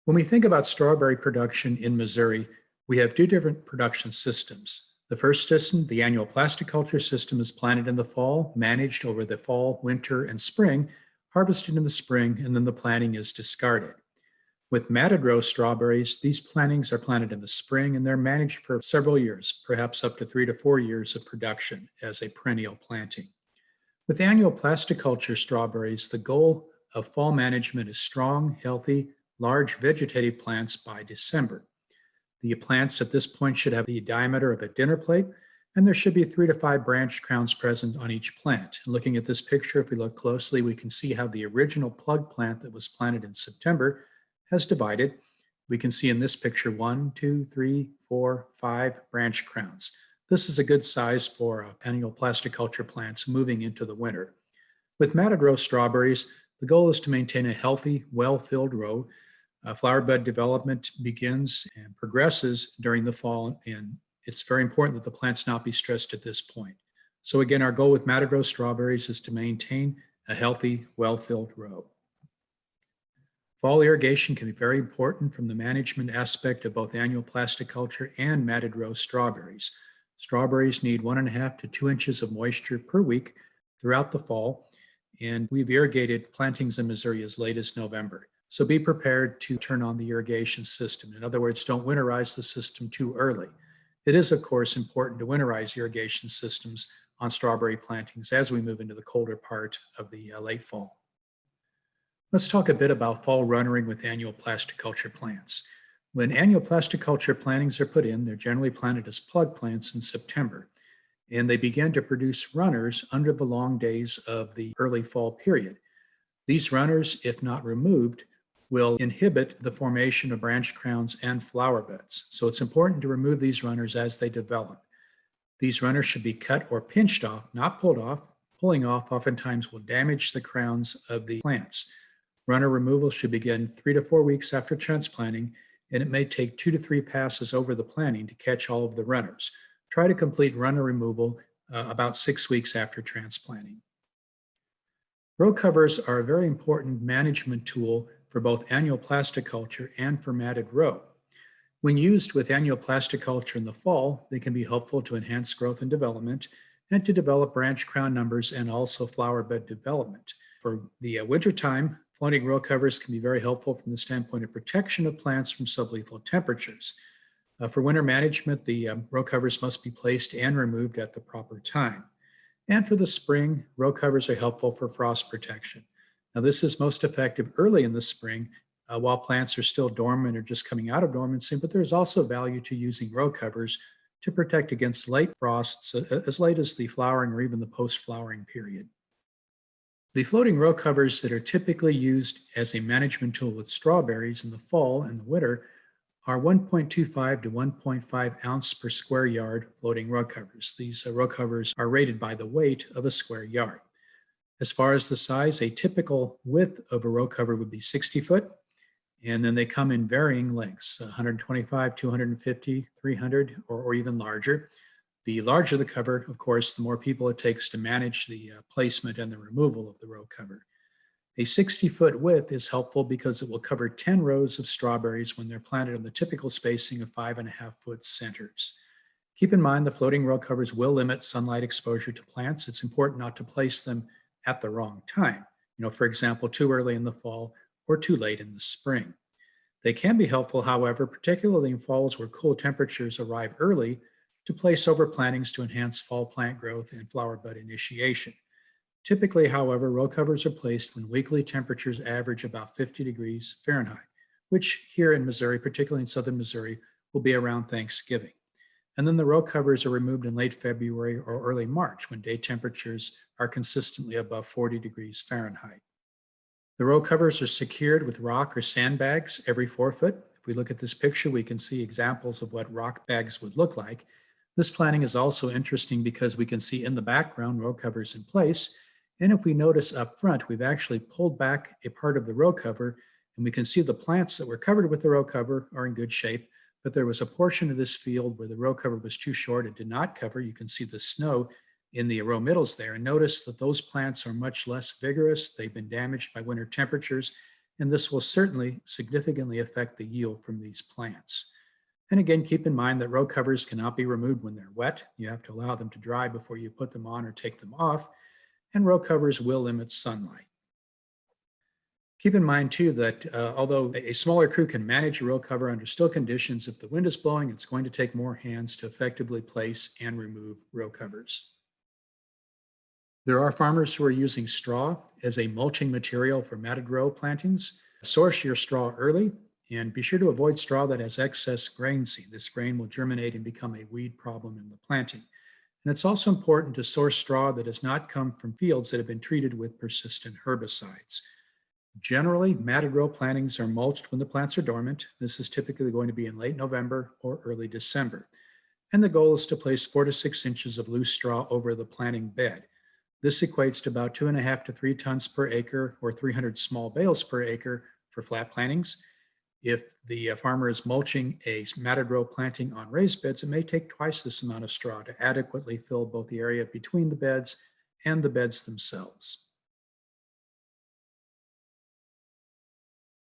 When we think about strawberry production in Missouri, we have two different production systems. The first system, the annual plasticulture system, is planted in the fall, managed over the fall, winter, and spring, harvested in the spring, and then the planting is discarded. With matted row strawberries, these plantings are planted in the spring and they're managed for several years, perhaps up to 3 to 4 years of production as a perennial planting. With annual plasticulture strawberries, the goal of fall management is strong, healthy, large vegetative plants by December. The plants at this point should have the diameter of a dinner plate, and there should be 3 to 5 branch crowns present on each plant. And looking at this picture, if we look closely, we can see how the original plug plant that was planted in September has divided. We can see in this picture 1, 2, 3, 4, 5 branch crowns. This is a good size for annual plasticulture plants moving into the winter. With matted row strawberries, the goal is to maintain a healthy, well-filled row. Flower bud development begins and progresses during the fall, and it's very important that the plants not be stressed at this point. So again, our goal with matted row strawberries is to maintain a healthy, well-filled row. Fall irrigation can be very important from the management aspect of both annual plasticulture and matted row strawberries. Strawberries need 1.5 to 2 inches of moisture per week throughout the fall, and we've irrigated plantings in Missouri as late as November. So be prepared to turn on the irrigation system. In other words, don't winterize the system too early. It is, of course, important to winterize irrigation systems on strawberry plantings as we move into the colder part of the late fall. Let's talk a bit about fall runnering with annual plasticulture plants. When annual plasticulture plantings are put in, they're generally planted as plug plants in September, and they begin to produce runners under the long days of the early fall period. These runners, if not removed, will inhibit the formation of branch crowns and flower buds. So it's important to remove these runners as they develop. These runners should be cut or pinched off, not pulled off. Pulling off oftentimes will damage the crowns of the plants. Runner removal should begin 3 to 4 weeks after transplanting, and it may take 2 to 3 passes over the planting to catch all of the runners. Try to complete runner removal about 6 weeks after transplanting. Row covers are a very important management tool for both annual plasticulture and for matted row. When used with annual plasticulture in the fall, they can be helpful to enhance growth and development and to develop branch crown numbers and also flower bud development. For the wintertime, floating row covers can be very helpful from the standpoint of protection of plants from sublethal temperatures. For winter management, the row covers must be placed and removed at the proper time. And for the spring, row covers are helpful for frost protection. Now, this is most effective early in the spring while plants are still dormant or just coming out of dormancy, but there's also value to using row covers to protect against late frosts as late as the flowering or even the post-flowering period. The floating row covers that are typically used as a management tool with strawberries in the fall and the winter are 1.25 to 1.5 ounce per square yard floating row covers. These row covers are rated by the weight of a square yard. As far as the size, a typical width of a row cover would be 60 foot, and then they come in varying lengths, 125, 250, 300, or even larger. The larger the cover, of course, the more people it takes to manage the placement and the removal of the row cover. A 60-foot width is helpful because it will cover 10 rows of strawberries when they're planted on the typical spacing of 5.5-foot centers. Keep in mind the floating row covers will limit sunlight exposure to plants. It's important not to place them at the wrong time. For example, too early in the fall or too late in the spring. They can be helpful, however, particularly in falls where cool temperatures arrive early, to place over plantings to enhance fall plant growth and flower bud initiation. Typically, however, row covers are placed when weekly temperatures average about 50 degrees Fahrenheit, which here in Missouri, particularly in southern Missouri, will be around Thanksgiving. And then the row covers are removed in late February or early March when day temperatures are consistently above 40 degrees Fahrenheit. The row covers are secured with rock or sandbags every 4 foot. If we look at this picture, we can see examples of what rock bags would look like. This planting is also interesting because we can see in the background row covers in place. And if we notice up front, we've actually pulled back a part of the row cover, and we can see the plants that were covered with the row cover are in good shape, but there was a portion of this field where the row cover was too short. It did not cover. You can see the snow in the row middles there, and notice that those plants are much less vigorous. They've been damaged by winter temperatures, and this will certainly significantly affect the yield from these plants. And again, keep in mind that row covers cannot be removed when they're wet. You have to allow them to dry before you put them on or take them off, and row covers will limit sunlight. Keep in mind too that although a smaller crew can manage a row cover under still conditions, if the wind is blowing, it's going to take more hands to effectively place and remove row covers. There are farmers who are using straw as a mulching material for matted row plantings. Source your straw early and be sure to avoid straw that has excess grain seed. This grain will germinate and become a weed problem in the planting. And it's also important to source straw that has not come from fields that have been treated with persistent herbicides. Generally, matted row plantings are mulched when the plants are dormant. This is typically going to be in late November or early December. And the goal is to place 4 to 6 inches of loose straw over the planting bed. This equates to about 2.5 to 3 tons per acre or 300 small bales per acre for flat plantings. If the farmer is mulching a matted row planting on raised beds, it may take twice this amount of straw to adequately fill both the area between the beds and the beds themselves.